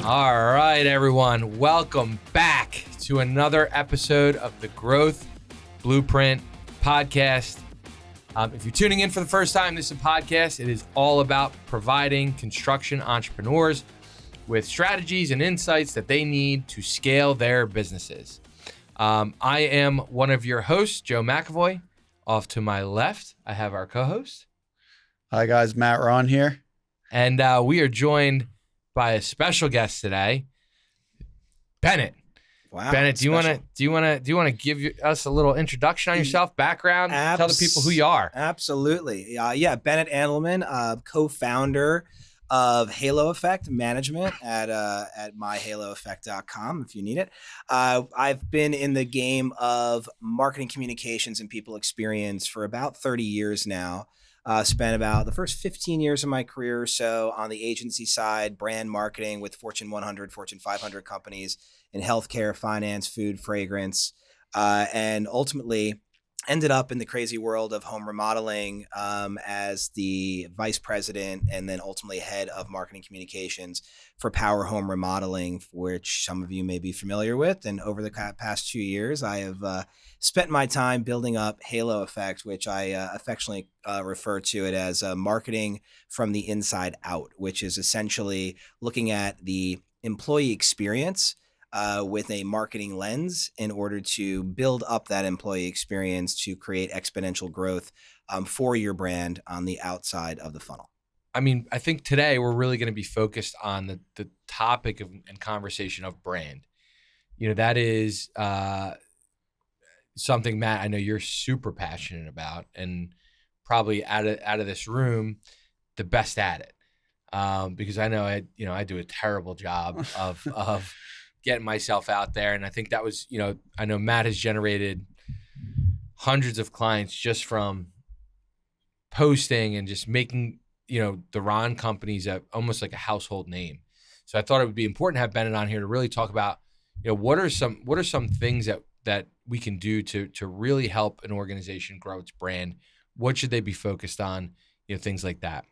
All right, everyone. Welcome back to another episode of the Growth Blueprint podcast. If you're tuning in for the first time, this is a podcast. It is all about providing construction entrepreneurs with strategies and insights that they need to scale their businesses. I am one of your hosts, Joe McEvoy. Off to my left, I have our co-host. Hi guys, Matt Rahn here. And we are joined by a special guest today, Bennett. Wow. Bennett, do you want to give us a little introduction on yourself, background, tell the people who you are? Absolutely. Bennett Andleman, co-founder of Halo Effect Management at myhaloeffect.com if you need it. I've been in the game of marketing communications and people experience for about 30 years now. Spent about the first 15 years of my career or so on the agency side, brand marketing with Fortune 100, Fortune 500 companies in healthcare, finance, food, fragrance, and ultimately ended up in the crazy world of home remodeling as the vice president and then ultimately head of marketing communications for Power Home Remodeling, which some of you may be familiar with. And over the past 2 years, I have spent my time building up Halo Effect, which I affectionately refer to it as marketing from the inside out, which is essentially looking at the employee experience with a marketing lens in order to build up that employee experience to create exponential growth for your brand on the outside of the funnel. I mean, I think today we're really going to be focused on the topic of and conversation of brand. You know, that is something, Matt, I know you're super passionate about and probably out of this room, the best at it. Because I know I do a terrible job of getting myself out there. And I think that was, I know Matt has generated hundreds of clients just from posting and just making, the Rahn companies almost like a household name. So I thought it would be important to have Bennett on here to really talk about, what are some things that we can do to really help an organization grow its brand? What should they be focused on? Things like that.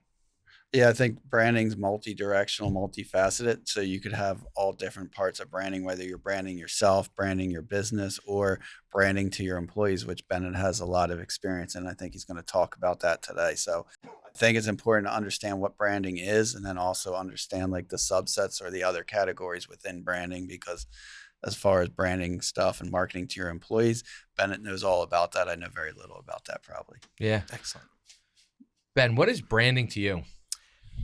Yeah, I think branding's multi-directional, multifaceted. So you could have all different parts of branding, whether you're branding yourself, branding your business, or branding to your employees, which Bennett has a lot of experience in. I think he's going to talk about that today. So I think it's important to understand what branding is and then also understand like the subsets or the other categories within branding, because as far as branding stuff and marketing to your employees, Bennett knows all about that. I know very little about that probably. Yeah. Excellent. Ben, what is branding to you?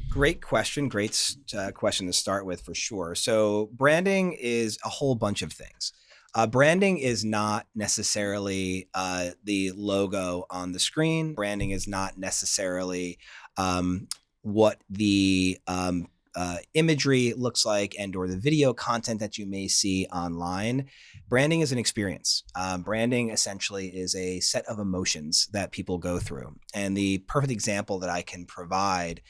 Great question. Great question to start with for sure. So branding is a whole bunch of things. Branding is not necessarily the logo on the screen. Branding is not necessarily what the imagery looks like and or the video content that you may see online. Branding is an experience. Branding essentially is a set of emotions that people go through. And the perfect example that I can provide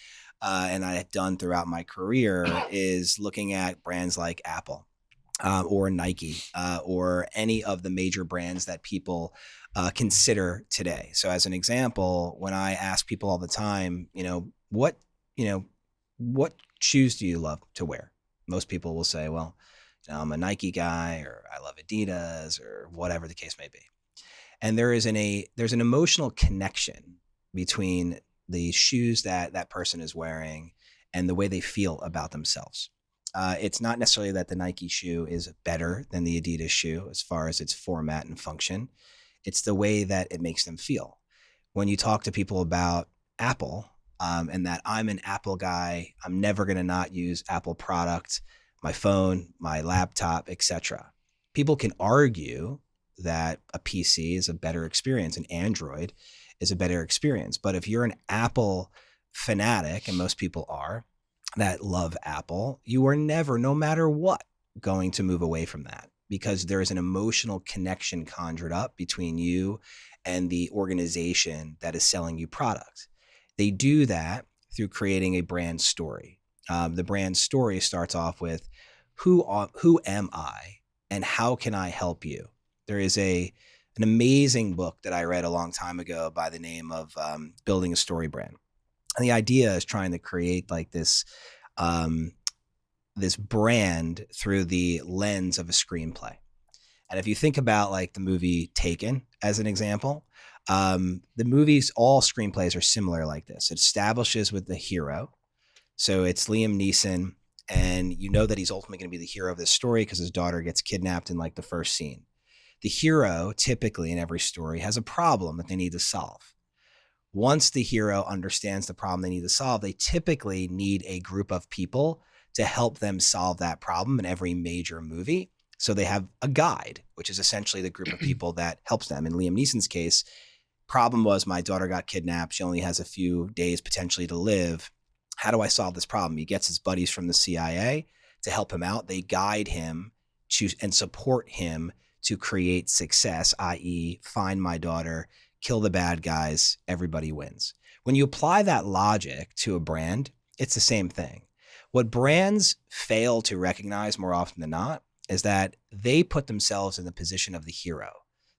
and I have done throughout my career is looking at brands like Apple or Nike or any of the major brands that people consider today. So as an example, when I ask people all the time, what shoes do you love to wear? Most people will say, well, I'm a Nike guy, or I love Adidas, or whatever the case may be. And there's an emotional connection between the shoes that person is wearing and the way they feel about themselves. It's not necessarily that the Nike shoe is better than the Adidas shoe as far as its format and function. It's the way that it makes them feel. When you talk to people about Apple and that I'm an Apple guy, I'm never going to not use Apple product, my phone, my laptop, etc. People can argue that a PC is a better experience, an Android is a better experience. But if you're an Apple fanatic, and most people are, that love Apple, you are never, no matter what, going to move away from that, because there is an emotional connection conjured up between you and the organization that is selling you product. They do that through creating a brand story. The brand story starts off with who am I and how can I help you? There is an amazing book that I read a long time ago by the name of Building a Story Brand. And the idea is trying to create like this this brand through the lens of a screenplay. And if you think about like the movie Taken as an example, the movies, all screenplays are similar like this. It establishes with the hero. So it's Liam Neeson, and you know that he's ultimately going to be the hero of this story because his daughter gets kidnapped in like the first scene. The hero typically in every story has a problem that they need to solve. Once the hero understands the problem they need to solve, they typically need a group of people to help them solve that problem in every major movie. So they have a guide, which is essentially the group of people that helps them. In Liam Neeson's case, problem was my daughter got kidnapped. She only has a few days potentially to live. How do I solve this problem? He gets his buddies from the CIA to help him out. They guide him to and support him to create success, i.e. find my daughter, kill the bad guys, everybody wins. When you apply that logic to a brand, it's the same thing. What brands fail to recognize more often than not is that they put themselves in the position of the hero.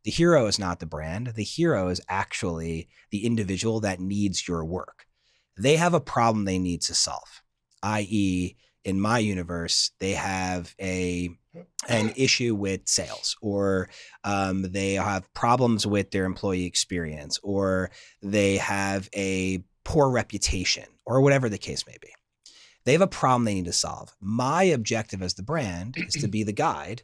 The hero is not the brand. The hero is actually the individual that needs your work. They have a problem they need to solve, i.e. in my universe, they have an issue with sales, or they have problems with their employee experience, or they have a poor reputation, or whatever the case may be. They have a problem they need to solve. My objective as the brand is to be the guide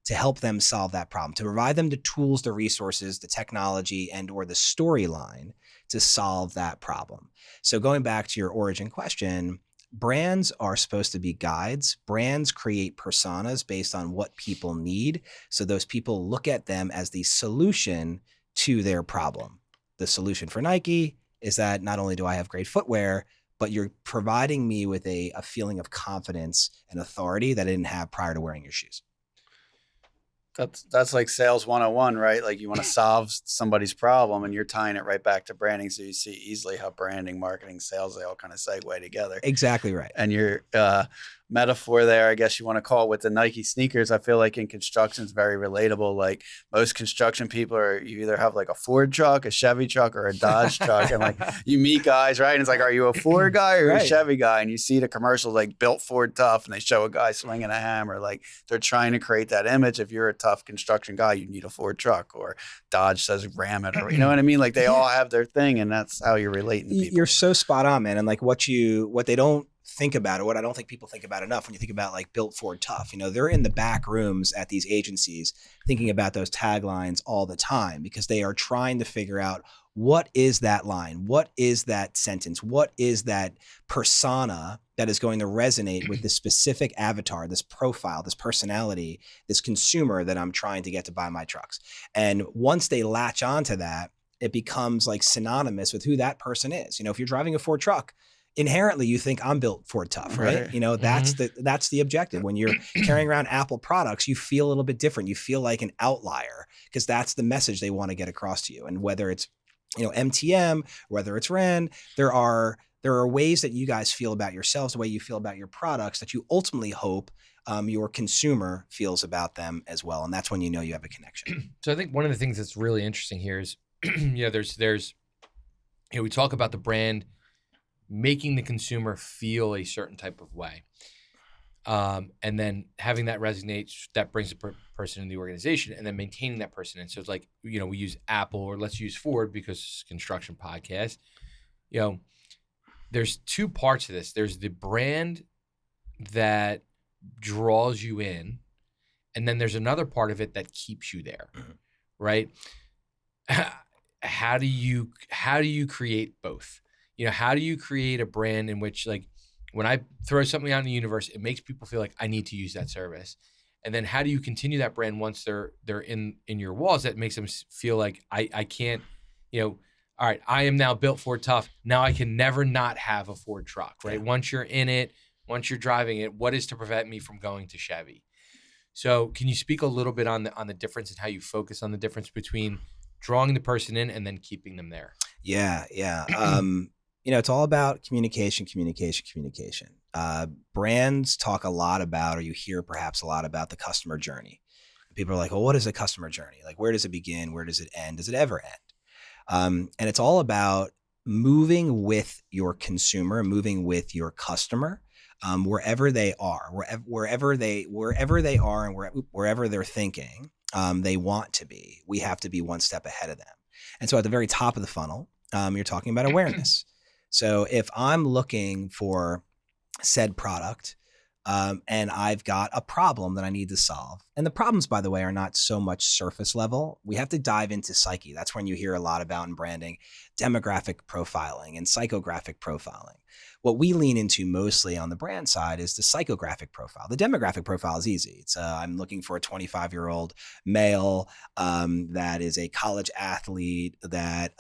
to help them solve that problem, to provide them the tools, the resources, the technology, and or the storyline to solve that problem. So going back to your origin question, brands are supposed to be guides. Brands create personas based on what people need. So those people look at them as the solution to their problem. The solution for Nike is that not only do I have great footwear, but you're providing me with a feeling of confidence and authority that I didn't have prior to wearing your shoes. That's like sales 101, right? Like you want to solve somebody's problem and you're tying it right back to branding. So you see easily how branding, marketing, sales, they all kind of segue together. Exactly right. And your metaphor there, I guess you want to call it with the Nike sneakers. I feel like in construction is very relatable. Like most construction people you either have like a Ford truck, a Chevy truck, or a Dodge truck. And like you meet guys, right? And it's like, are you a Ford guy or a Chevy guy? And you see the commercials like built Ford tough and they show a guy swinging a hammer. Like they're trying to create that image. If you're a tough construction guy, you need a Ford truck, or Dodge says ram it, or you know what I mean? Like they all have their thing, and that's how you're relating to people. You're so spot on, man. And like what they don't think about, or what I don't think people think about enough when you think about like built Ford tough, they're in the back rooms at these agencies thinking about those taglines all the time because they are trying to figure out what is that line? What is that sentence? What is that persona that is going to resonate with this specific avatar, this profile, this personality, this consumer that I'm trying to get to buy my trucks? And once they latch onto that, it becomes like synonymous with who that person is. If you're driving a Ford truck, inherently you think I'm built Ford tough, right? That's the objective. When you're carrying around Apple products, you feel a little bit different. You feel like an outlier because that's the message they want to get across to you. And whether it's MTM, whether it's Rahn, there are ways that you guys feel about yourselves, the way you feel about your products, that you ultimately hope your consumer feels about them as well. And that's when you know you have a connection. So I think one of the things that's really interesting here is, there's we talk about the brand making the consumer feel a certain type of way. And then having that resonate, that brings the person in the organization, and then maintaining that person. And so it's like, we use Apple, or let's use Ford because it's a construction podcast. There's two parts of this. There's the brand that draws you in, and then there's another part of it that keeps you there, right? How do you create both? How do you create a brand in which, like, when I throw something out in the universe, it makes people feel like I need to use that service? And then how do you continue that brand once they're in your walls, that makes them feel like I can't, all right, I am now built Ford tough. Now I can never not have a Ford truck, right? Yeah. Once you're in it, once you're driving it, what is to prevent me from going to Chevy? So can you speak a little bit on the difference and how you focus on the difference between drawing the person in and then keeping them there? Yeah. It's all about communication. Brands talk a lot about, or you hear perhaps a lot about, the customer journey. People are like, well, what is a customer journey? Like, where does it begin? Where does it end? Does it ever end? And it's all about moving with your consumer, moving with your customer, wherever they are, wherever they are, and wherever they're thinking they want to be. We have to be one step ahead of them. And so at the very top of the funnel, you're talking about awareness. So if I'm looking for said product, and I've got a problem that I need to solve. And the problems, by the way, are not so much surface level. We have to dive into psyche. That's when you hear a lot about in branding, demographic profiling and psychographic profiling. What we lean into mostly on the brand side is the psychographic profile. The demographic profile is easy. It's I'm looking for a 25-year-old male that is a college athlete, that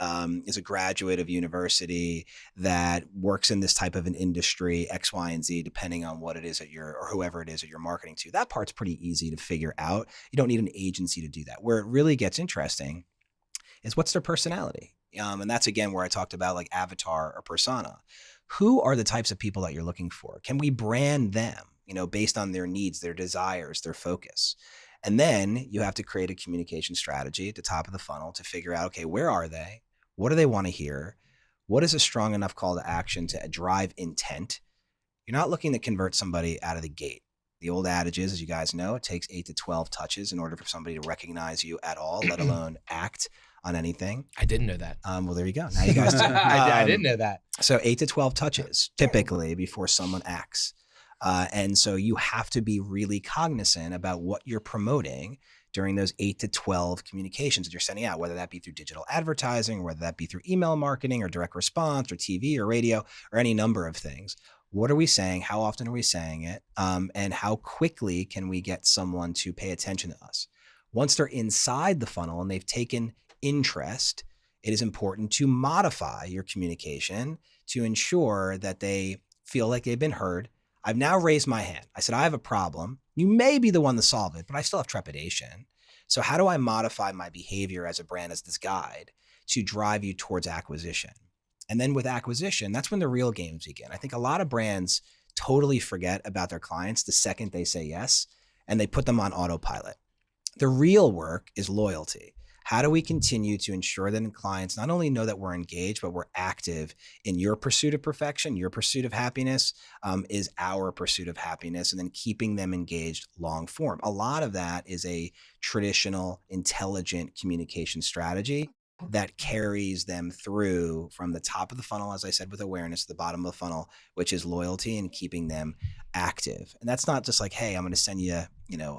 is a graduate of university, that works in this type of an industry, X, Y, and Z, depending on what it is that or whoever it is that you're marketing to. That part's pretty easy to figure out. You don't need an agency to do that. Where it really gets interesting is what's their personality. And that's, again, where I talked about like avatar or persona. Who are the types of people that you're looking for? Can we brand them, based on their needs, their desires, their focus? And then you have to create a communication strategy at the top of the funnel to figure out, okay, where are they? What do they want to hear? What is a strong enough call to action to drive intent? You're not looking to convert somebody out of the gate. The old adage is, as you guys know, it takes 8 to 12 touches in order for somebody to recognize you at all, let alone act on anything. I didn't know that. Well, there you go. Now you guys do. I didn't know that. So 8 to 12 touches typically before someone acts. And so you have to be really cognizant about what you're promoting during those 8 to 12 communications that you're sending out, whether that be through digital advertising, or whether that be through email marketing or direct response or TV or radio or any number of things. What are we saying? How often are we saying it? And how quickly can we get someone to pay attention to us? Once they're inside the funnel and they've taken interest, it is important to modify your communication to ensure that they feel like they've been heard. I've now raised my hand. I said, I have a problem. You may be the one to solve it, but I still have trepidation. So how do I modify my behavior as a brand, as this guide, to drive you towards acquisition? And then with acquisition, that's when the real games begin. I think a lot of brands totally forget about their clients the second they say yes, and they put them on autopilot. The real work is loyalty. How do we continue to ensure that clients not only know that we're engaged, but we're active in your pursuit of perfection, your pursuit of happiness is our pursuit of happiness, and then keeping them engaged long form. A lot of that is a traditional, intelligent communication strategy that carries them through from the top of the funnel, as I said, with awareness, to the bottom of the funnel, which is loyalty and keeping them active. And that's not just like, hey, I'm going to send you,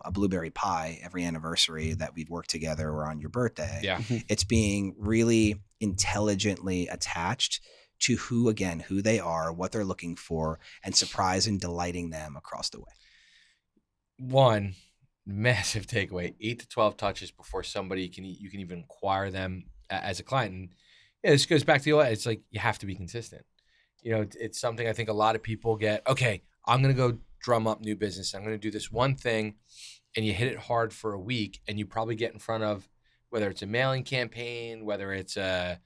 a blueberry pie every anniversary that we've worked together or on your birthday. Yeah. It's being really intelligently attached to who they are, what they're looking for, and surprise and delighting them across the way. One massive takeaway: 8 to 12 touches before somebody you can even acquire them as a client. And this goes back to it's like you have to be consistent. It's something I think a lot of people get. Okay, I'm going to go drum up new business. I'm going to do this one thing, and you hit it hard for a week, and you probably get in front of, whether it's a mailing campaign, whether it's a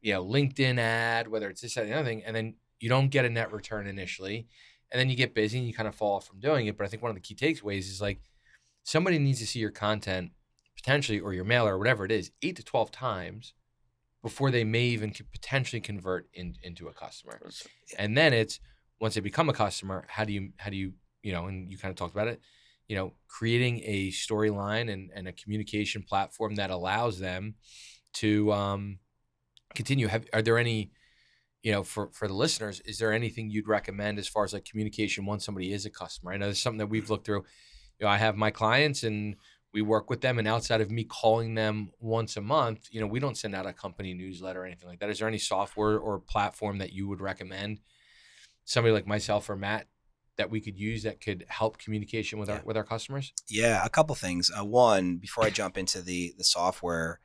LinkedIn ad, whether it's this, that, and the other thing, and then you don't get a net return initially, and then you get busy and you kind of fall off from doing it. But I think one of the key takeaways is like, somebody needs to see your content potentially, or your mailer or whatever it is, 8 to 12 times before they may even potentially convert into a customer. And then it's, once they become a customer, how do you, and you kind of talked about it, creating a storyline and a communication platform that allows them to continue. Are there any, for the listeners, is there anything you'd recommend as far as like communication once somebody is a customer? I know there's something that we've looked through. I have my clients and we work with them, and outside of me calling them once a month, we don't send out a company newsletter or anything like that. Is there any software or platform that you would recommend somebody like myself or Matt that we could use that could help communication with our customers? Yeah, a couple things. One, before I jump into the software,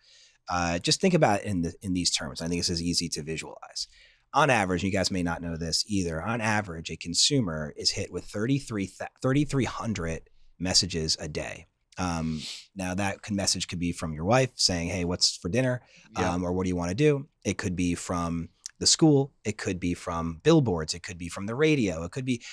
just think about it in these terms. I think this is easy to visualize. On average, you guys may not know this either, on average, a consumer is hit with 3,300 messages a day. Now that message could be from your wife saying, hey, what's for dinner? Or what do you want to do? It could be from the school. It could be from billboards. It could be from the radio. It could be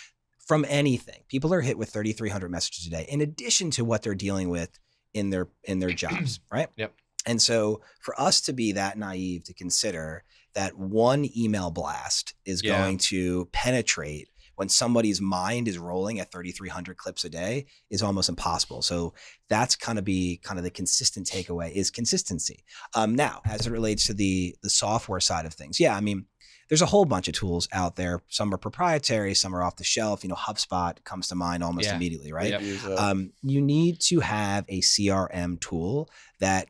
from anything. People are hit with 3,300 messages a day, in addition to what they're dealing with in their jobs, right? Yep. And so for us to be that naive to consider that one email blast is going to penetrate when somebody's mind is rolling at 3,300 clips a day is almost impossible. So that's kind of the consistent takeaway is consistency. Now, as it relates to the software side of things, yeah, I mean, there's a whole bunch of tools out there. Some are proprietary, some are off the shelf. HubSpot comes to mind almost immediately, right? Yep. You need to have a CRM tool that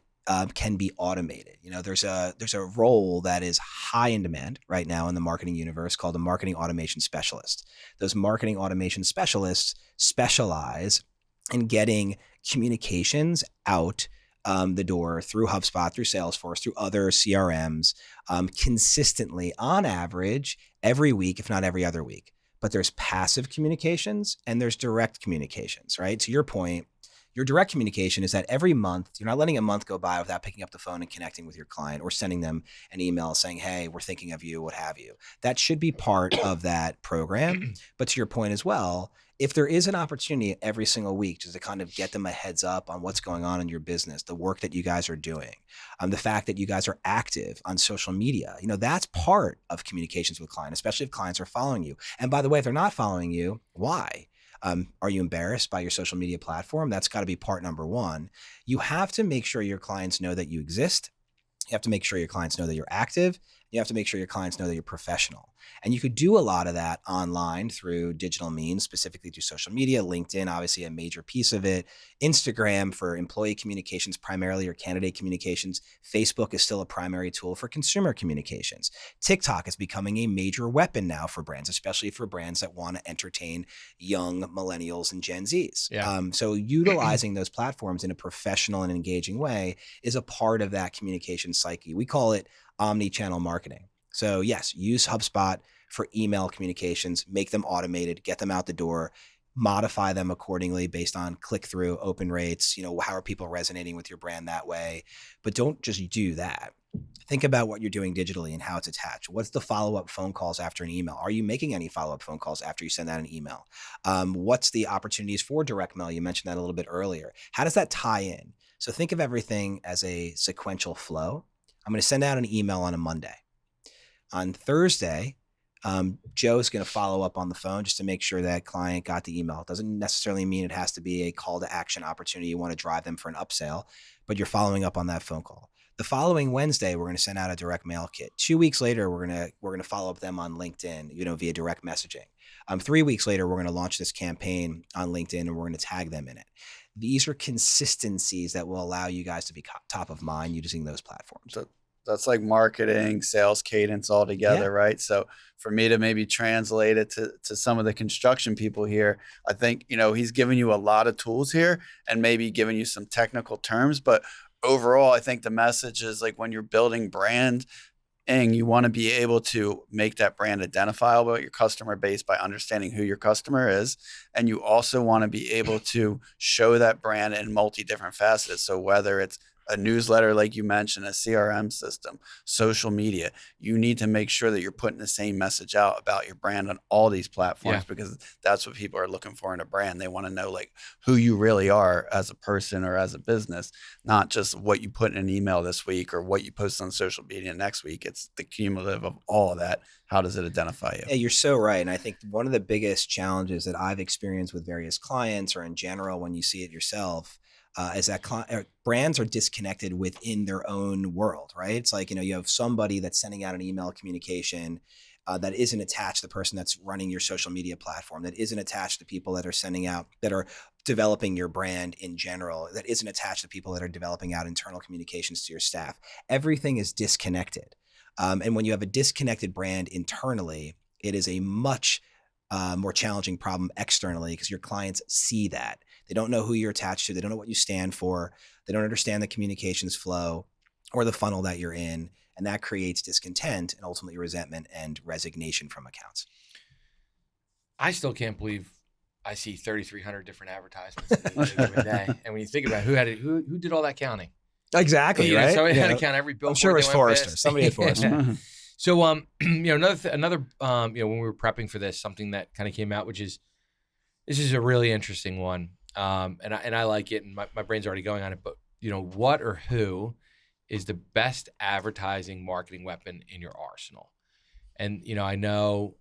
can be automated. There's a role that is high in demand right now in the marketing universe called a marketing automation specialist. Those marketing automation specialists specialize in getting communications out the door through HubSpot, through Salesforce, through other CRMs, consistently on average every week, if not every other week. But there's passive communications and there's direct communications, right? To your point, your direct communication is that every month, you're not letting a month go by without picking up the phone and connecting with your client or sending them an email saying, hey, we're thinking of you, what have you. That should be part of that program. But to your point as well, if there is an opportunity every single week just to kind of get them a heads up on what's going on in your business, the work that you guys are doing, the fact that you guys are active on social media, that's part of communications with clients, especially if clients are following you. And by the way, if they're not following you, why? Are you embarrassed by your social media platform? That's got to be part number one. You have to make sure your clients know that you exist. You have to make sure your clients know that you're active. You have to make sure your clients know that you're professional. And you could do a lot of that online through digital means, specifically through social media, LinkedIn, obviously a major piece of it, Instagram for employee communications primarily or candidate communications. Facebook is still a primary tool for consumer communications. TikTok is becoming a major weapon now for brands, especially for brands that want to entertain young millennials and Gen Zs. Yeah. So utilizing those platforms in a professional and engaging way is a part of that communication psyche. We call it omni-channel marketing. So yes, use HubSpot for email communications, make them automated, get them out the door, modify them accordingly based on click-through, open rates, how are people resonating with your brand that way? But don't just do that. Think about what you're doing digitally and how it's attached. What's the follow-up phone calls after an email? Are you making any follow-up phone calls after you send out an email? What's the opportunities for direct mail? You mentioned that a little bit earlier. How does that tie in? So think of everything as a sequential flow. I'm going to send out an email on a Monday. On Thursday, Joe's going to follow up on the phone just to make sure that client got the email. It doesn't necessarily mean it has to be a call to action opportunity. You want to drive them for an upsell, but you're following up on that phone call. The following Wednesday, we're going to send out a direct mail kit. 2 weeks later, we're going to follow up them on LinkedIn, via direct messaging. 3 weeks later, we're going to launch this campaign on LinkedIn and we're going to tag them in it. These are consistencies that will allow you guys to be top of mind using those platforms. So that's like marketing, sales cadence all together, right? So for me to maybe translate it to some of the construction people here, I think, he's giving you a lot of tools here and maybe giving you some technical terms, but overall, I think the message is like when you're building brand, and you want to be able to make that brand identifiable at your customer base by understanding who your customer is. And you also want to be able to show that brand in multi different facets. So whether it's a newsletter, like you mentioned, a CRM system, social media, you need to make sure that you're putting the same message out about your brand on all these platforms, because that's what people are looking for in a brand. They want to know like who you really are as a person or as a business, not just what you put in an email this week or what you post on social media next week. It's the cumulative of all of that. How does it identify you? Yeah, you're so right. And I think one of the biggest challenges that I've experienced with various clients or in general, when you see it yourself, is that brands are disconnected within their own world, right? It's like, you have somebody that's sending out an email communication that isn't attached to the person that's running your social media platform, that isn't attached to people that are sending out, that are developing your brand in general, that isn't attached to people that are developing out internal communications to your staff. Everything is disconnected. And when you have a disconnected brand internally, it is a much more challenging problem externally, because your clients see that. They don't know who you're attached to. They don't know what you stand for. They don't understand the communications flow or the funnel that you're in. And that creates discontent and ultimately resentment and resignation from accounts. I still can't believe I see 3,300 different advertisements in a given day. And when you think about who did all that counting? Exactly, right? Somebody had to count every billboard. I'm sure it was Forrester. Somebody at Forrester. So, another when we were prepping for this, something that kind of came out, which is, this is a really interesting one. And I like it, and my brain's already going on it, but what or who is the best advertising marketing weapon in your arsenal? And, I know,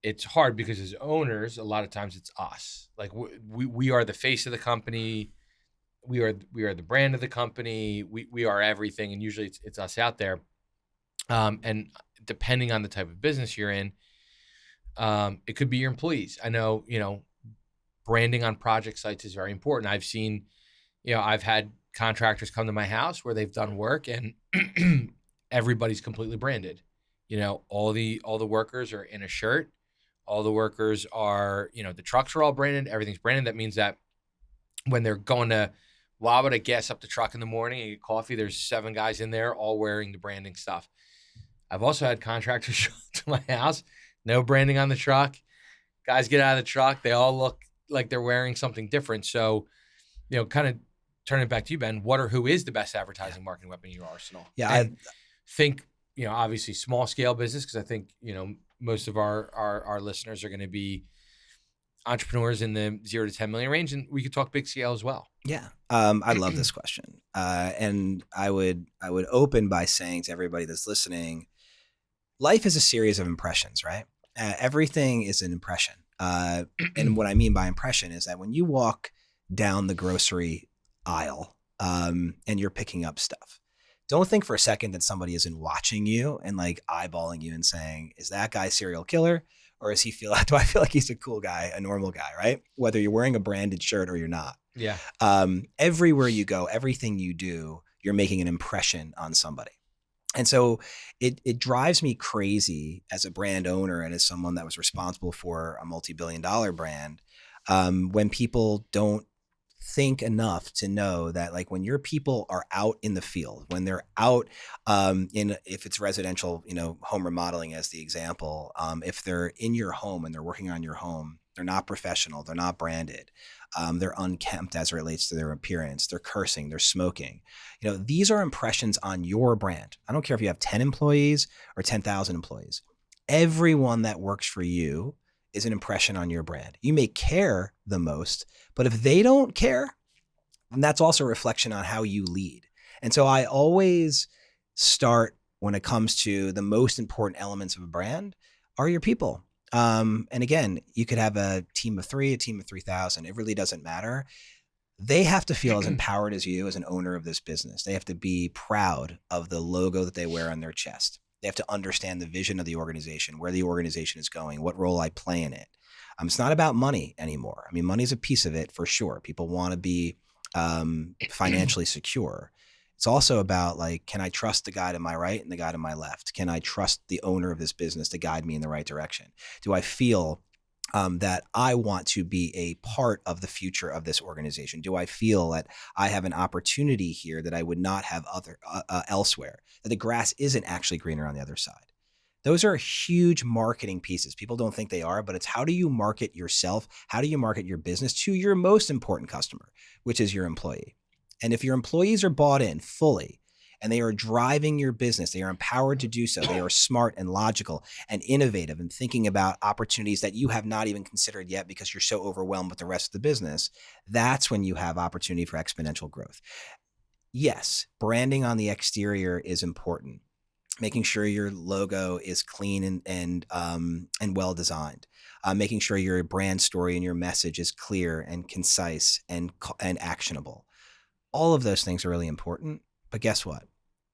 it's hard because as owners, a lot of times it's us. Like we are the face of the company. We are the brand of the company. We are everything, and usually it's us out there. And depending on the type of business you're in, it could be your employees. I know, branding on project sites is very important. I've seen, I've had contractors come to my house where they've done work and everybody's completely branded. All the workers are in a shirt. All the workers are, the trucks are all branded. Everything's branded. That means that when they're going to Wawa to gas up the truck in the morning and get coffee, there's 7 guys in there all wearing the branding stuff. I've also had contractors show up to my house, no branding on the truck. Guys get out of the truck. They all look like they're wearing something different. So, kind of turning it back to you, Ben, who is the best advertising marketing weapon in your arsenal? Yeah. I think, obviously small scale business, because I think, most of our listeners are going to be entrepreneurs in the 0 to 10 million range, and we could talk big scale as well. Yeah. I love this question. And I would open by saying to everybody that's listening, life is a series of impressions, right? Everything is an impression. And what I mean by impression is that when you walk down the grocery aisle and you're picking up stuff, don't think for a second that somebody isn't watching you and like eyeballing you and saying, is that guy a serial killer? Or do I feel like he's a cool guy, a normal guy, right? Whether you're wearing a branded shirt or you're not. Yeah. Everywhere you go, everything you do, you're making an impression on somebody. And so it drives me crazy as a brand owner and as someone that was responsible for a multi-billion-dollar brand, when people don't think enough to know that, like, when your people are out in the field, when they're out if it's residential, home remodeling as the example, if they're in your home and they're working on your home, they're not professional, they're not branded, they're unkempt as it relates to their appearance, they're cursing, they're smoking. These are impressions on your brand. I don't care if you have 10 employees or 10,000 employees. Everyone that works for you is an impression on your brand. You may care the most, but if they don't care, then that's also a reflection on how you lead. And so I always start, when it comes to the most important elements of a brand, are your people. And again, you could have a team of 3, a team of 3,000. It really doesn't matter. They have to feel as empowered as you as an owner of this business. They have to be proud of the logo that they wear on their chest. They have to understand the vision of the organization, where the organization is going, what role I play in it. It's not about money anymore. I mean, money's a piece of it for sure. People want to be financially secure. It's also about, like, can I trust the guy to my right and the guy to my left? Can I trust the owner of this business to guide me in the right direction? Do I feel that I want to be a part of the future of this organization? Do I feel that I have an opportunity here that I would not have elsewhere, that the grass isn't actually greener on the other side? Those are huge marketing pieces. People don't think they are, but it's how do you market yourself? How do you market your business to your most important customer, which is your employee? And if your employees are bought in fully and they are driving your business, they are empowered to do so, they are smart and logical and innovative and thinking about opportunities that you have not even considered yet because you're so overwhelmed with the rest of the business, that's when you have opportunity for exponential growth. Yes, branding on the exterior is important. Making sure your logo is clean and well designed. Making sure your brand story and your message is clear and concise and actionable. All of those things are really important. But guess what?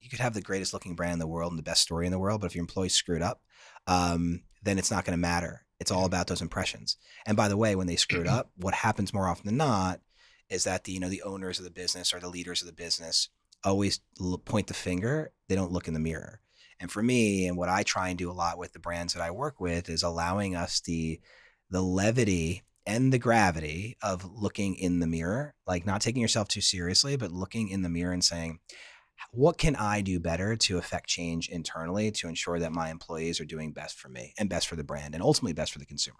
You could have the greatest looking brand in the world and the best story in the world, but if your employees screwed up, then it's not going to matter. It's all about those impressions. And by the way, when they screwed up, what happens more often than not is that the owners of the business or the leaders of the business always point the finger. They don't look in the mirror. And for me, and what I try and do a lot with the brands that I work with, is allowing us the levity and the gravity of looking in the mirror, like not taking yourself too seriously, but looking in the mirror and saying, what can I do better to affect change internally to ensure that my employees are doing best for me and best for the brand and ultimately best for the consumer?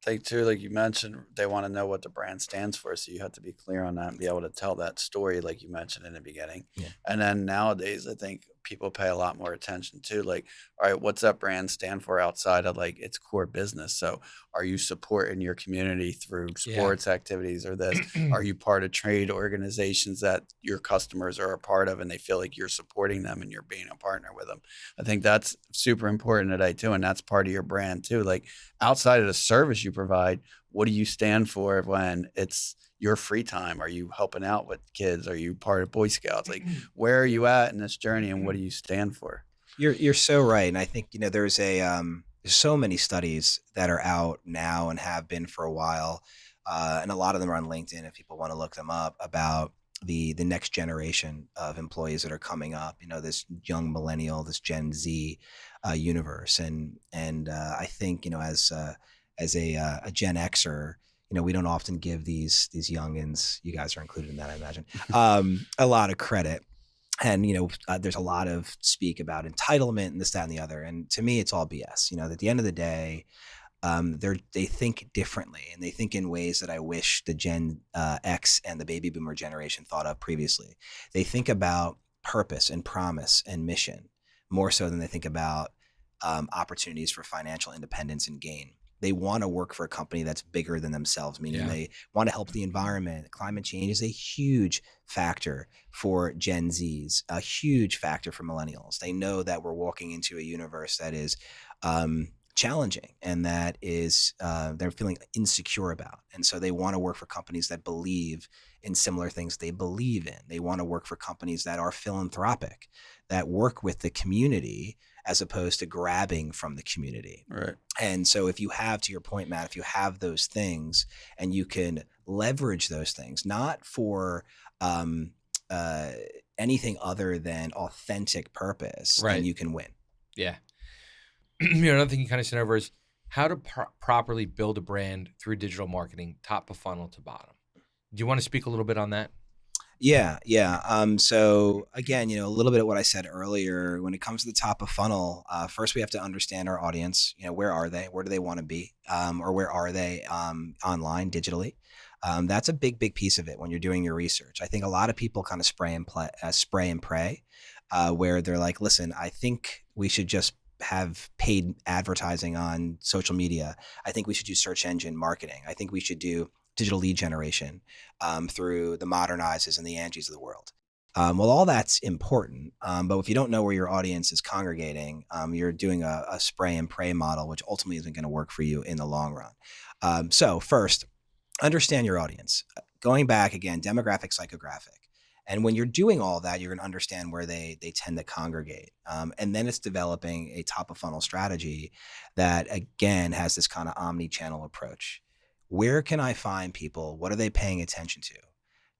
I think too, like you mentioned, they want to know what the brand stands for. So you have to be clear on that and be able to tell that story, like you mentioned in the beginning. Yeah. And then nowadays, I think people pay a lot more attention to. Like, all right, what's that brand stand for outside of like its core business? So are you supporting your community through Yeah. sports activities or this? Are you part of trade organizations that your customers are a part of and they feel like you're supporting them and you're being a partner with them? I think that's super important today too. And that's part of your brand too. Like outside of the service you provide, what do you stand for when it's your free time? Are you helping out with kids? Are you part of Boy Scouts? Like, where are you at in this journey and what do you stand for? You're so right. And I think, there's there's so many studies that are out now and have been for a while. And a lot of them are on LinkedIn if people want to look them up about the next generation of employees that are coming up, this young millennial, this Gen Z universe. And I think, as a Gen Xer, we don't often give these youngins, you guys are included in that, I imagine, a lot of credit. And, there's a lot of speak about entitlement and this, that, and the other. And to me, it's all BS. At the end of the day, they think differently, and they think in ways that I wish the Gen X and the baby boomer generation thought of previously. They think about purpose and promise and mission more so than they think about opportunities for financial independence and gain. They want to work for a company that's bigger than themselves, meaning they want to help the environment. Climate change is a huge factor for Gen Zs, a huge factor for millennials. They know that we're walking into a universe that is challenging and that is they're feeling insecure about. And so they want to work for companies that believe in similar things they believe in. They want to work for companies that are philanthropic, that work with the community as opposed to grabbing from the community. Right. And so if you have, to your point, Matt, if you have those things and you can leverage those things, not for anything other than authentic purpose, Right, then you can win. Yeah. Another thing you kind of sent over is how to properly build a brand through digital marketing, top of funnel to bottom. Do you want to speak a little bit on that? Yeah. So again, a little bit of what I said earlier, when it comes to the top of funnel, first we have to understand our audience. Where are they? Where do they want to be? Or where are they online, digitally? That's a big piece of it when you're doing your research. I think a lot of people kind of spray and pray, where they're like, listen, I think we should just have paid advertising on social media. I think we should do search engine marketing. I think we should do digital lead generation through the Modernizes and the Angies of the world. Well, all that's important, but if you don't know where your audience is congregating, you're doing a spray and pray model, which ultimately isn't going to work for you in the long run. So first, understand your audience. Going back again, demographic, psychographic. And when you're doing all that, you're going to understand where they tend to congregate. And then it's developing a top of funnel strategy that, again, has this kind of omni-channel approach. Where can I find people? What are they paying attention to?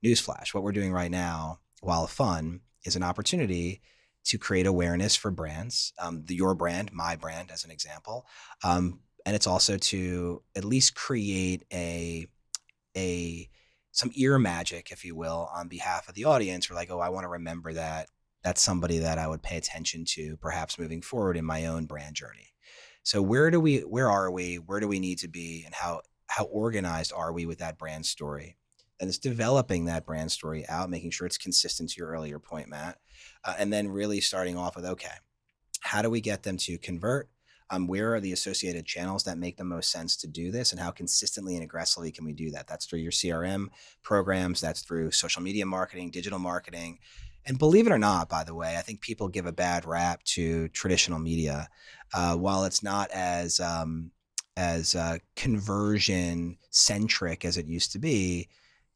Newsflash, what we're doing right now, while fun, is an opportunity to create awareness for brands, your brand, my brand, as an example. And it's also to at least create some ear magic, if you will, on behalf of the audience. We're like, oh, I want to remember that. That's somebody that I would pay attention to, perhaps moving forward in my own brand journey. So where are we? Where do we need to be? And how organized are we with that brand story? And it's developing that brand story out, making sure it's consistent to your earlier point, Matt. And then really starting off with, okay, how do we get them to convert? Where are the associated channels that make the most sense to do this? And how consistently and aggressively can we do that? That's through your CRM programs. That's through social media marketing, digital marketing. And believe it or not, by the way, I think people give a bad rap to traditional media. While it's not as conversion centric as it used to be,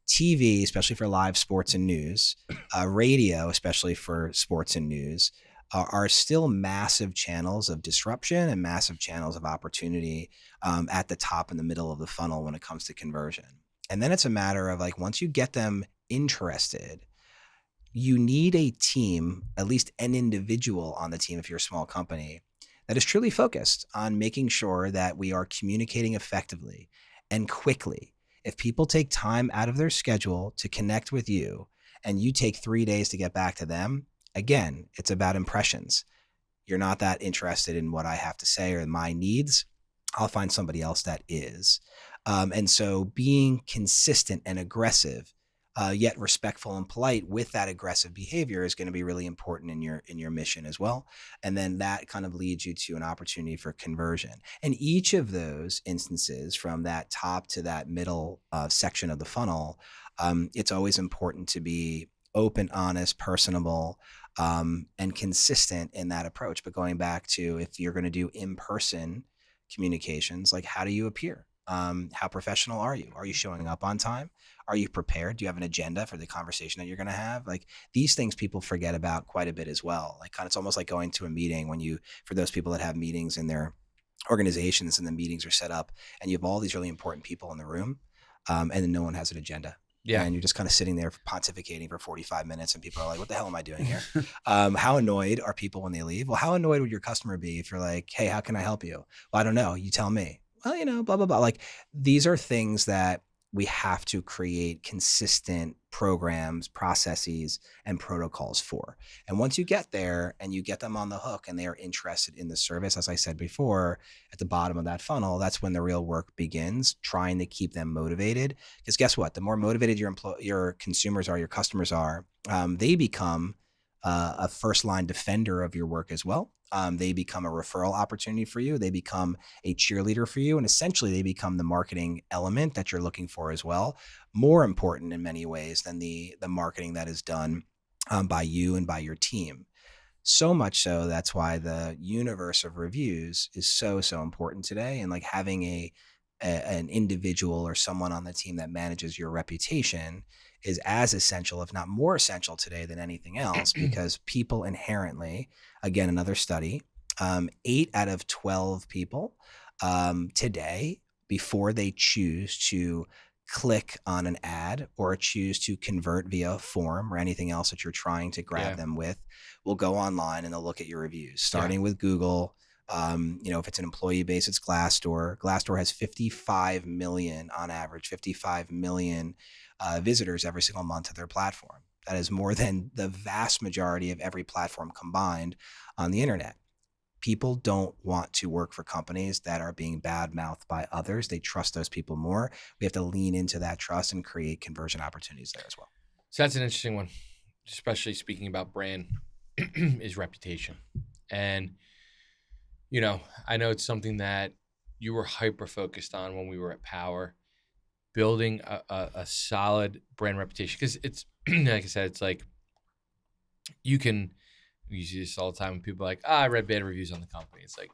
TV, especially for live sports and news, radio, especially for sports and news, are still massive channels of disruption and massive channels of opportunity at the top and the middle of the funnel when it comes to conversion. And then it's a matter of like, once you get them interested, you need a team, at least an individual on the team if you're a small company, that is truly focused on making sure that we are communicating effectively and quickly. If people take time out of their schedule to connect with you and you take 3 days to get back to them, again, it's about impressions. You're not that interested in what I have to say or in my needs. I'll find somebody else that is. And so being consistent and aggressive yet respectful and polite with that aggressive behavior is going to be really important in your mission as well. And then that kind of leads you to an opportunity for conversion. And each of those instances, from that top to that middle section of the funnel, it's always important to be open, honest, personable, and consistent in that approach. But going back to, if you're going to do in-person communications, like, how do you appear? How professional are you? Are you showing up on time? Are you prepared? Do you have an agenda for the conversation that you're going to have? Like, these things people forget about quite a bit as well. Like, kind of, it's almost like going to a meeting for those people that have meetings in their organizations, and the meetings are set up and you have all these really important people in the room, and then no one has an agenda. Yeah. And you're just kind of sitting there pontificating for 45 minutes and people are like, what the hell am I doing here? How annoyed are people when they leave? Well, how annoyed would your customer be if you're like, hey, how can I help you? Well, I don't know. You tell me. Well, blah, blah, blah. Like, these are things that we have to create consistent programs, processes, and protocols for. And once you get there and you get them on the hook and they are interested in the service, as I said before, at the bottom of that funnel, that's when the real work begins, trying to keep them motivated. Because guess what? The more motivated your consumers are, your customers are, they become a first line defender of your work as well. They become a referral opportunity for you. They become a cheerleader for you. And essentially they become the marketing element that you're looking for as well. More important in many ways than the marketing that is done by you and by your team. So much so, that's why the universe of reviews is so important today. And like, having an individual or someone on the team that manages your reputation is as essential, if not more essential today than anything else, because people inherently, again, another study, 8 out of 12 people today, before they choose to click on an ad or choose to convert via a form or anything else that you're trying to grab them with, will go online and they'll look at your reviews, starting with Google. If it's an employee base, it's Glassdoor. Glassdoor has 55 million on average, 55 million visitors every single month to their platform. That is more than the vast majority of every platform combined on the internet. People don't want to work for companies that are being bad-mouthed by others. They trust those people more. We have to lean into that trust and create conversion opportunities there as well. So that's an interesting one, especially speaking about brand, is reputation. And, I know it's something that you were hyper-focused on when we were at Power, building a solid brand reputation. Because it's, like I said, it's like, you see this all the time when people are like, I read bad reviews on the company. It's like,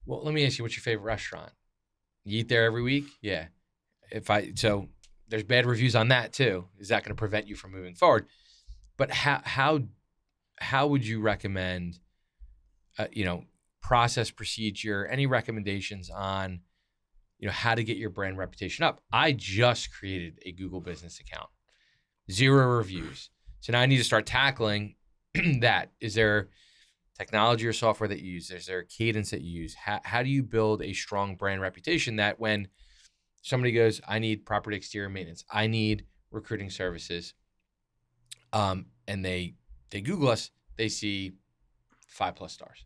well, let me ask you, what's your favorite restaurant? You eat there every week? Yeah. So there's bad reviews on that too. Is that going to prevent you from moving forward? But how would you recommend, process, procedure, any recommendations on, how to get your brand reputation up? I just created a Google business account, 0 reviews. So now I need to start tackling that. Is there technology or software that you use? Is there a cadence that you use? How do you build a strong brand reputation that when somebody goes, I need property exterior maintenance, I need recruiting services, and they Google us, they see 5+ stars?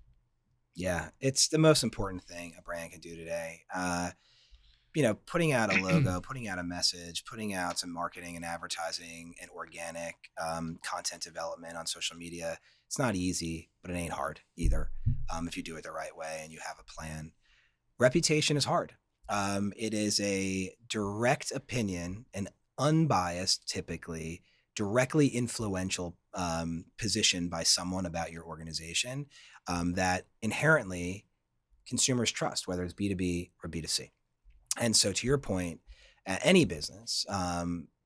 Yeah, it's the most important thing a brand can do today. Putting out a logo, putting out a message, putting out some marketing and advertising and organic content development on social media. It's not easy, but it ain't hard either. If you do it the right way and you have a plan. Reputation is hard. It is a direct opinion, an unbiased, typically directly influential position by someone about your organization that inherently consumers trust, whether it's B2B or B2C. And so, to your point, at any business,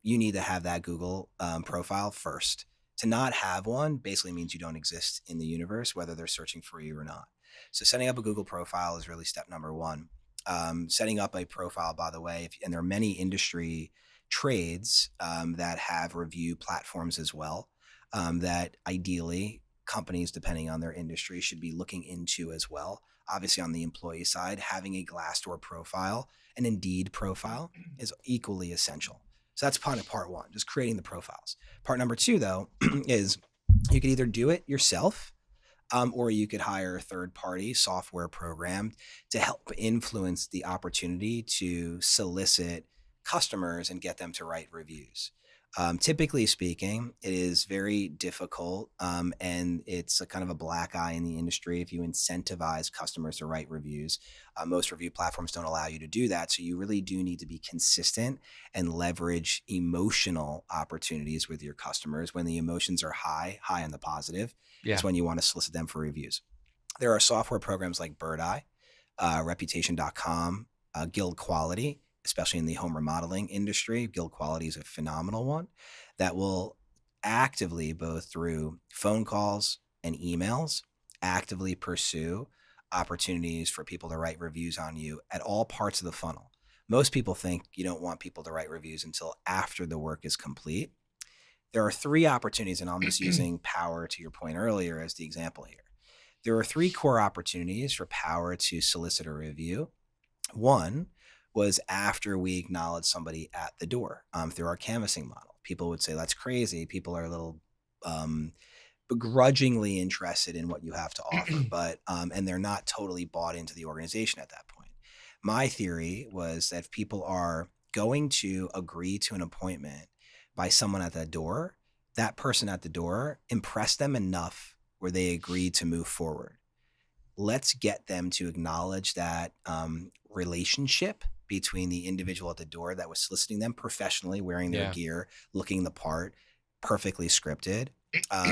you need to have that Google profile first. To not have one basically means you don't exist in the universe, whether they're searching for you or not. So setting up a Google profile is really step number one. Setting up a profile, by the way, and there are many industry trades that have review platforms as well, that ideally companies, depending on their industry, should be looking into as well. Obviously, on the employee side, having a Glassdoor profile, an Indeed profile is equally essential. So that's part one, just creating the profiles. Part number two, though, is you could either do it yourself, or you could hire a third-party software program to help influence the opportunity to solicit customers and get them to write reviews. Typically speaking, it is very difficult, and it's a kind of a black eye in the industry if you incentivize customers to write reviews. Most review platforms don't allow you to do that, so you really do need to be consistent and leverage emotional opportunities with your customers. When the emotions are high on the positive, Yeah. is when you want to solicit them for reviews. There are software programs like Birdeye, Reputation.com, Guild Quality, especially in the home remodeling industry. Guild Quality is a phenomenal one that will actively, both through phone calls and emails, actively pursue opportunities for people to write reviews on you at all parts of the funnel. Most people think you don't want people to write reviews until after the work is complete. There are 3 opportunities, and I'm just using Power, to your point earlier, as the example here. There are 3 core opportunities for Power to solicit a review. One was after we acknowledge somebody at the door through our canvassing model. People would say, that's crazy. People are a little begrudgingly interested in what you have to offer, but and they're not totally bought into the organization at that point. My theory was that if people are going to agree to an appointment by someone at the door, that person at the door impressed them enough where they agreed to move forward. Let's get them to acknowledge that relationship between the individual at the door that was soliciting them professionally, wearing their gear, looking the part, perfectly scripted.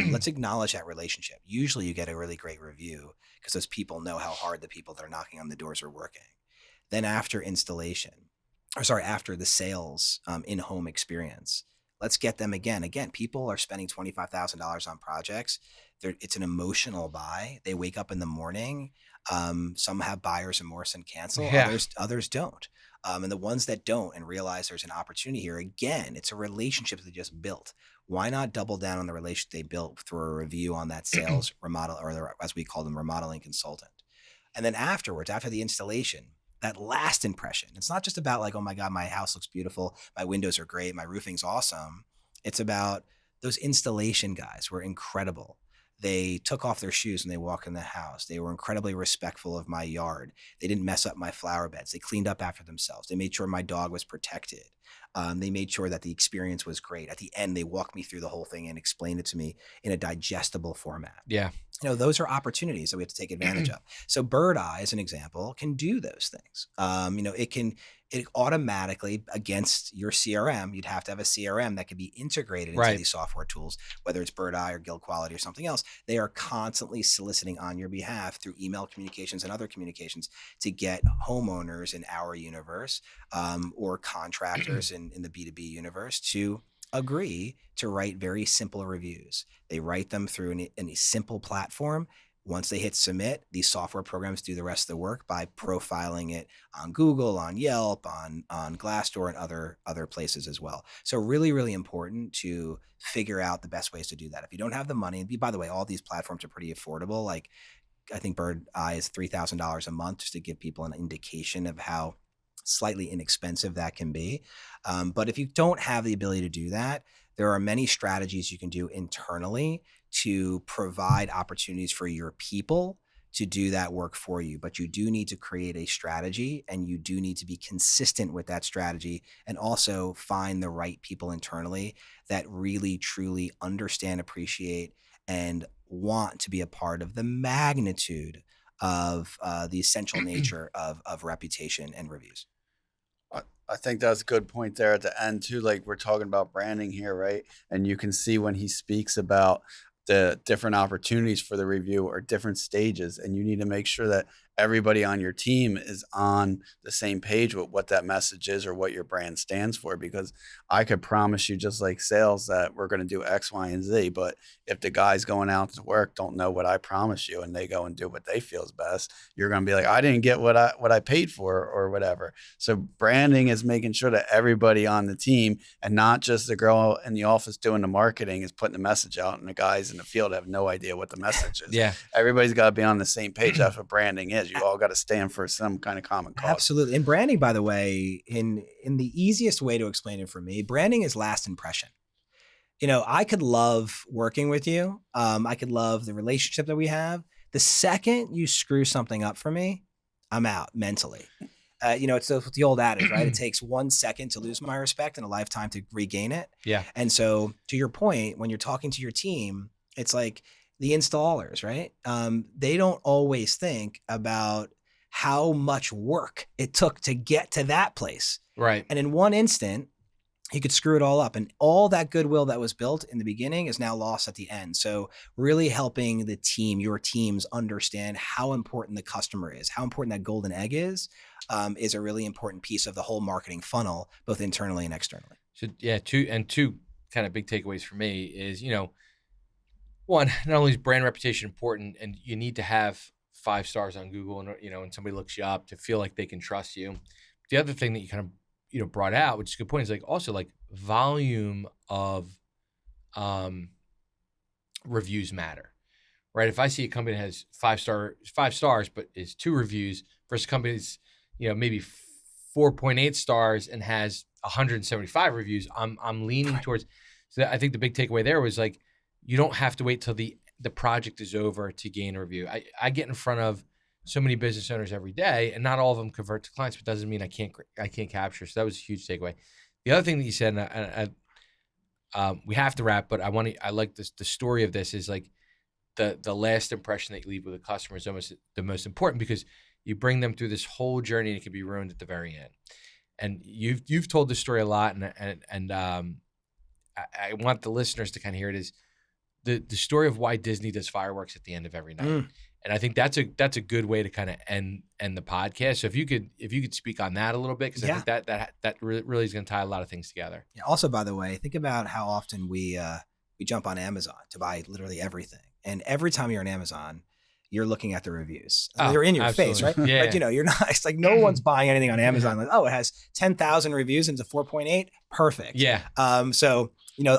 Let's acknowledge that relationship. Usually you get a really great review because those people know how hard the people that are knocking on the doors are working. Then after after the sales in-home experience, let's get them again. Again, people are spending $25,000 on projects. It's an emotional buy. They wake up in the morning. Some have buyer's remorse and cancel. Yeah. Others don't. And the ones that don't and realize there's an opportunity here, again, it's a relationship they just built. Why not double down on the relationship they built through a review on that sales remodel, or as we call them, remodeling consultant? And then afterwards, after the installation, that last impression, it's not just about like, oh my God, my house looks beautiful, my windows are great, my roofing's awesome. It's about those installation guys were incredible. They took off their shoes when they walked in the house. They were incredibly respectful of my yard. They didn't mess up my flower beds. They cleaned up after themselves. They made sure my dog was protected. They made sure that the experience was great. At the end, they walked me through the whole thing and explained it to me in a digestible format. Yeah. Those are opportunities that we have to take advantage of. So Birdeye, as an example, can do those things. It automatically, against your CRM, you'd have to have a CRM that could be integrated into these software tools, whether it's Birdeye or Guild Quality or something else. They are constantly soliciting on your behalf through email communications and other communications to get homeowners in our universe or contractors in the B2B universe to agree to write very simple reviews. They write them through a simple platform. Once they hit submit, these software programs do the rest of the work by profiling it on Google, on Yelp, on Glassdoor, and other places as well. So really, really important to figure out the best ways to do that. If you don't have the money, and by the way, all these platforms are pretty affordable. Like I think Birdeye is $3,000 a month, just to give people an indication of how slightly inexpensive that can be. But if you don't have the ability to do that, there are many strategies you can do internally to provide opportunities for your people to do that work for you. But you do need to create a strategy, and you do need to be consistent with that strategy, and also find the right people internally that really, truly understand, appreciate, and want to be a part of the magnitude of the essential nature of reputation and reviews. I think that's a good point there at the end too. Like we're talking about branding here, right? And you can see when he speaks about the different opportunities for the review or different stages, and you need to make sure that everybody on your team is on the same page with what that message is or what your brand stands for. Because I could promise you, just like sales, that we're going to do X, Y, and Z. But if the guys going out to work don't know what I promise you and they go and do what they feel is best, you're going to be like, I didn't get what I paid for or whatever. So branding is making sure that everybody on the team, and not just the girl in the office doing the marketing, is putting the message out, and the guys in the field have no idea what the message is. Yeah. Everybody's got to be on the same page. That's what branding is. You all got to stand for some kind of common cause. Absolutely. And branding, by the way, in the easiest way to explain it for me, branding is last impression. I could love working with you. I could love the relationship that we have. The second you screw something up for me, I'm out mentally. it's the old adage, right? It takes 1 second to lose my respect and a lifetime to regain it. Yeah. And so to your point, when you're talking to your team, it's like the installers, right? They don't always think about how much work it took to get to that place. Right. And in one instant, he could screw it all up. And all that goodwill that was built in the beginning is now lost at the end. So really helping the team, your teams, understand how important the customer is, how important that golden egg is a really important piece of the whole marketing funnel, both internally and externally. So yeah, two kind of big takeaways for me is, one, not only is brand reputation important, and you need to have 5 stars on Google, and when somebody looks you up to feel like they can trust you. The other thing that you kind of brought out, which is a good point, is like also like volume of reviews matter, right? If I see a company that has 5 stars but is 2 reviews versus a company that's maybe 4.8 stars and has 175 reviews, I'm leaning towards. So I think the big takeaway there was like, you don't have to wait till the project is over to gain a review. I get in front of so many business owners every day, and not all of them convert to clients, but doesn't mean I can't capture. So that was a huge takeaway. The other thing that you said, and we have to wrap, but I like this. The story of this is like the last impression that you leave with a customer is almost the most important, because you bring them through this whole journey and it can be ruined at the very end. And you've told this story a lot, and I want the listeners to kind of hear it, is the story of why Disney does fireworks at the end of every night. And I think that's a good way to kind of end the podcast. So if you could speak on that a little bit, because I think that really is going to tie a lot of things together. Yeah. Also, by the way, think about how often we jump on Amazon to buy literally everything, and every time you're on Amazon, you're looking at the reviews. They're in your face, right? Yeah. But you're not. It's like no one's buying anything on Amazon. Like, it has 10,000 reviews and it's a 4.8. Perfect. Yeah. So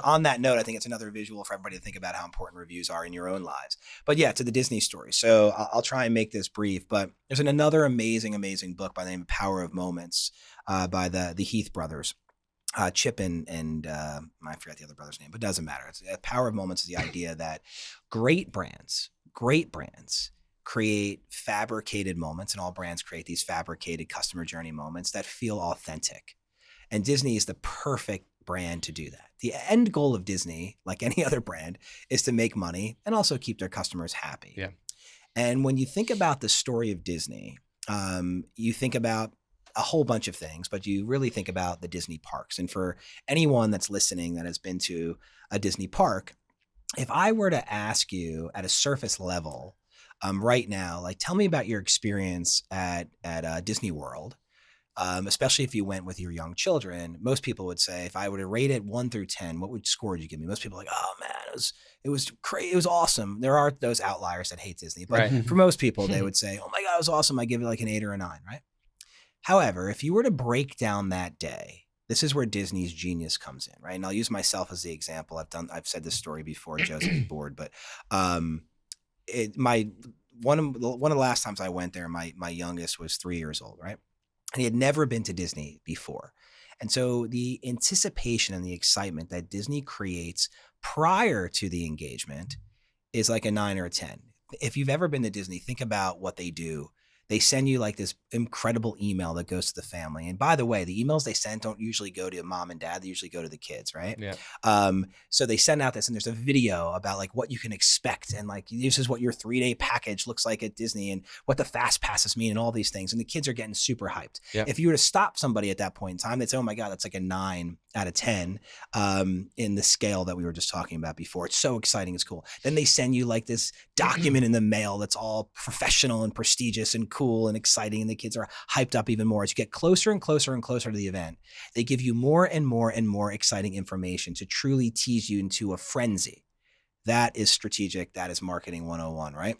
on that note, I think it's another visual for everybody to think about how important reviews are in your own lives. But yeah, to the Disney story. So I'll try and make this brief, but there's another amazing book by the name of Power of Moments by the Heath brothers. Chip and I forgot the other brother's name, but it doesn't matter. It's Power of Moments is the idea that great brands create fabricated moments, and all brands create these fabricated customer journey moments that feel authentic. And Disney is the perfect brand to do that. The end goal of Disney, like any other brand, is to make money and also keep their customers happy. Yeah. And when you think about the story of Disney, you think about a whole bunch of things, but you really think about the Disney parks. And for anyone that's listening that has been to a Disney park, if I were to ask you at a surface level right now, like tell me about your experience at Disney World, especially if you went with your young children, most people would say, if I were to rate it 1 through 10, what score would you give me? Most people are like, oh man, it was crazy. It was awesome. There are those outliers that hate Disney, but for most people, they would say, oh my God, it was awesome. I give it like an 8 or a 9, right? However, if you were to break down that day, this is where Disney's genius comes in, right? And I'll use myself as the example. I've said this story before. Joe's bored, but one of the last times I went there, my youngest was 3 years old, right? And he had never been to Disney before. And so the anticipation and the excitement that Disney creates prior to the engagement is like a 9 or a 10. If you've ever been to Disney, think about what they do. They send you like this incredible email that goes to the family. And by the way, the emails they send don't usually go to mom and dad. They usually go to the kids, right? Yeah. So they send out this, and there's a video about like what you can expect. And like, this is what your 3-day package looks like at Disney and what the fast passes mean and all these things. And the kids are getting super hyped. Yeah. If you were to stop somebody at that point in time, they'd say, oh my God, that's like a 9 out of 10 in the scale that we were just talking about before. It's so exciting. It's cool. Then they send you like this document in the mail that's all professional and prestigious and cool and exciting. And the kids are hyped up even more. As you get closer and closer and closer to the event, they give you more and more and more exciting information to truly tease you into a frenzy. That is strategic. That is marketing 101, right?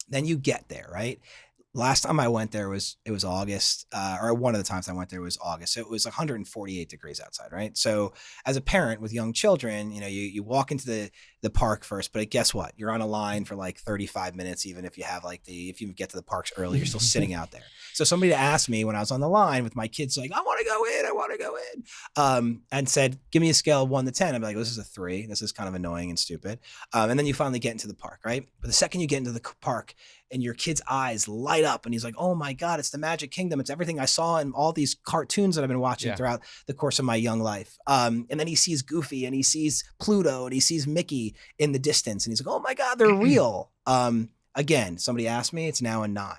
Then you get there, right? Last time I went there it was August, or one of the times I went there was August. So it was 148 degrees outside, right? So as a parent with young children, you walk into the park first, but guess what? You're on a line for like 35 minutes, even if you have if you get to the parks early, you're still sitting out there. So somebody asked me when I was on the line with my kids, like, I want to go in, and said, give me a scale of 1 to 10. I'm like, this is a 3. This is kind of annoying and stupid. And then you finally get into the park, right? But the second you get into the park and your kid's eyes light up and he's like, oh my God, it's the Magic Kingdom. It's everything I saw in all these cartoons that I've been watching throughout the course of my young life. And then he sees Goofy and he sees Pluto and he sees Mickey in the distance. And he's like, oh my God, they're real. Again, somebody asked me, it's now a 9.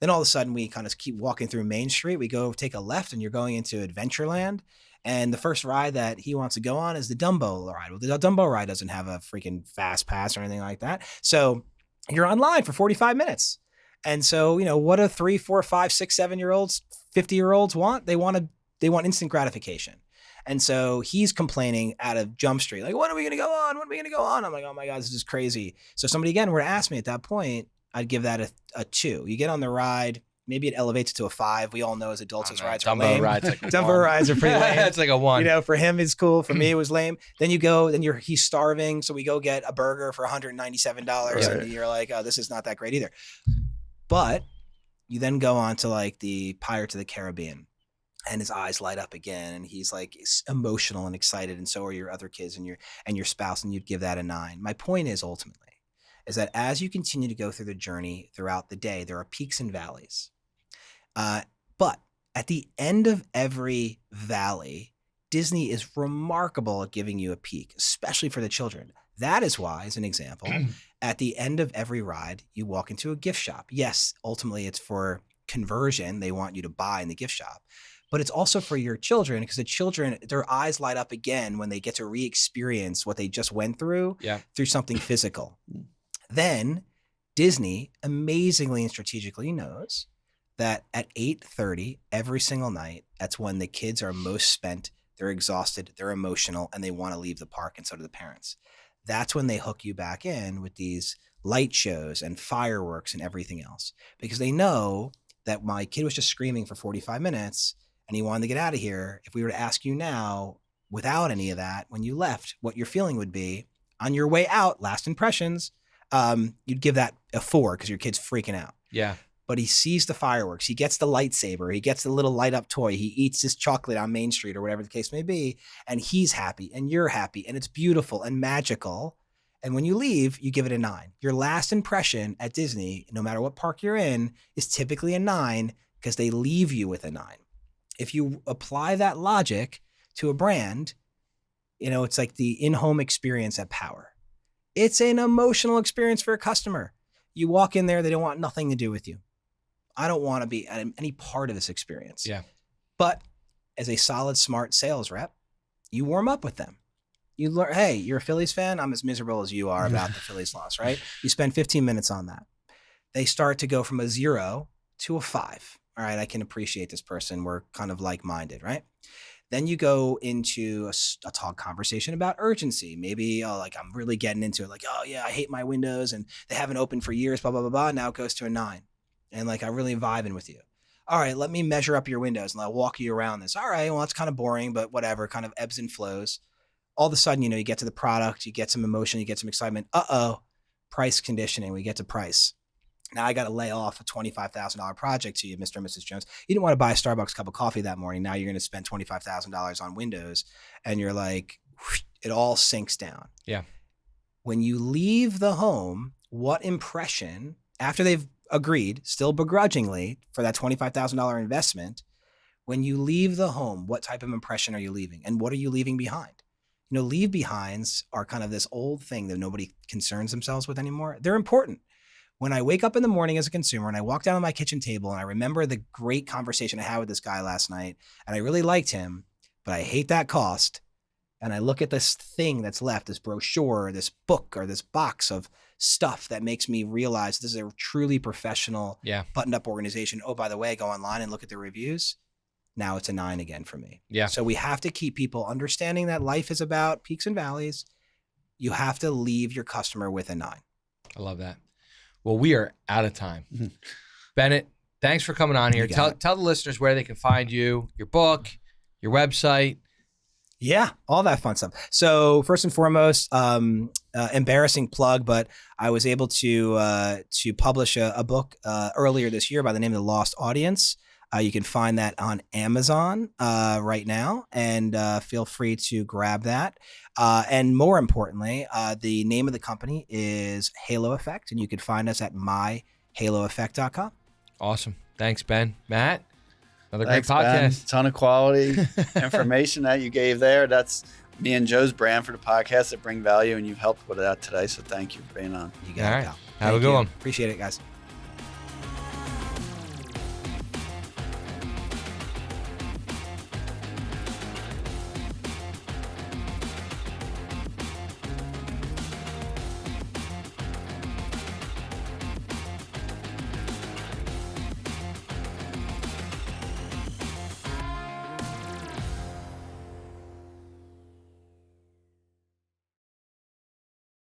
Then all of a sudden we kind of keep walking through Main Street. We go take a left and you're going into Adventureland. And the first ride that he wants to go on is the Dumbo ride. Well, the Dumbo ride doesn't have a freaking fast pass or anything like that. So you're online for 45 minutes. And so, what do 3, 4, 5, 6, 7-year-olds, 50-year-olds want? They want instant gratification. And so he's complaining out of Jump Street, like, when are we going to go on? When are we going to go on? I'm like, oh my God, this is crazy. So somebody again were to ask me at that point, I'd give that a 2. You get on the ride, maybe it elevates to a 5. We all know as adults, those rides are lame. Dumbo rides are pretty lame. It's like a 1. For him, it's cool. For me, it was lame. Then you go, he's starving. So we go get a burger for $197. Right. And you're like, oh, this is not that great either. But you then go on to like the Pirates of the Caribbean and his eyes light up again. And he's like emotional and excited. And so are your other kids and your spouse. And you'd give that a 9. My point is ultimately is that as you continue to go through the journey throughout the day, there are peaks and valleys. But at the end of every valley, Disney is remarkable at giving you a peak, especially for the children. That is why, as an example, at the end of every ride, you walk into a gift shop. Yes, ultimately it's for conversion. They want you to buy in the gift shop, but it's also for your children because the children, their eyes light up again when they get to re-experience what they just went through through something physical. Then Disney amazingly and strategically knows that at 8:30 every single night, that's when the kids are most spent, they're exhausted, they're emotional, and they want to leave the park, and so do the parents. That's when they hook you back in with these light shows and fireworks and everything else, because they know that my kid was just screaming for 45 minutes and he wanted to get out of here. If we were to ask you now, without any of that, when you left, what your feeling would be on your way out, last impressions, you'd give that a 4 because your kid's freaking out. Yeah. But he sees the fireworks. He gets the lightsaber. He gets the little light up toy. He eats his chocolate on Main Street or whatever the case may be. And he's happy and you're happy and it's beautiful and magical. And when you leave, you give it a 9. Your last impression at Disney, no matter what park you're in, is typically a 9 because they leave you with a 9. If you apply that logic to a brand, it's like the in-home experience at Power. It's an emotional experience for a customer. You walk in there, they don't want nothing to do with you. I don't want to be at any part of this experience. Yeah. But as a solid, smart sales rep, you warm up with them. You learn, hey, you're a Phillies fan? I'm as miserable as you are about the Phillies loss, right? You spend 15 minutes on that. They start to go from a 0 to a 5. All right, I can appreciate this person. We're kind of like-minded, right? Then you go into a talk conversation about urgency. Maybe, I'm really getting into it. Like, oh yeah, I hate my windows and they haven't opened for years, blah, blah, blah, blah. Now it goes to a 9. And I'm really vibing with you. All right, let me measure up your windows and I'll walk you around this. All right, well, that's kind of boring, but whatever, kind of ebbs and flows. All of a sudden, you get to the product, you get some emotion, you get some excitement. Price conditioning, we get to price. Now I got to lay off a $25,000 project to you, Mr. and Mrs. Jones. You didn't want to buy a Starbucks cup of coffee that morning. Now you're going to spend $25,000 on windows and you're like, whoosh, it all sinks down. Yeah. When you leave the home, what impression, after they've agreed, still begrudgingly, for that $25,000 investment, when you leave the home, what type of impression are you leaving? And what are you leaving behind? Leave behinds are kind of this old thing that nobody concerns themselves with anymore. They're important. When I wake up in the morning as a consumer and I walk down to my kitchen table and I remember the great conversation I had with this guy last night and I really liked him, but I hate that cost. And I look at this thing that's left, this brochure, this book, or this box of stuff that makes me realize this is a truly professional, buttoned up organization. Oh, by the way, go online and look at the reviews. Now it's a 9 again for me. Yeah. So we have to keep people understanding that life is about peaks and valleys. You have to leave your customer with a 9. I love that. Well, we are out of time. Bennett, thanks for coming on here. Tell the listeners where they can find you, your book, your website. Yeah, all that fun stuff. So first and foremost, embarrassing plug, but I was able to publish a book earlier this year by the name of The Lost Audience. You can find that on Amazon right now, and feel free to grab that. And more importantly, the name of the company is Halo Effect, and you can find us at myhaloeffect.com. Awesome. Thanks, Ben. Matt, another Thanks, great Ben. podcast. Ton of quality information that you gave there. That's me and Joe's brand for the podcast that bring value, and you've helped with that today. So thank you for being on. You got All it, right. pal. Have a Thank good you. one. Appreciate it, guys.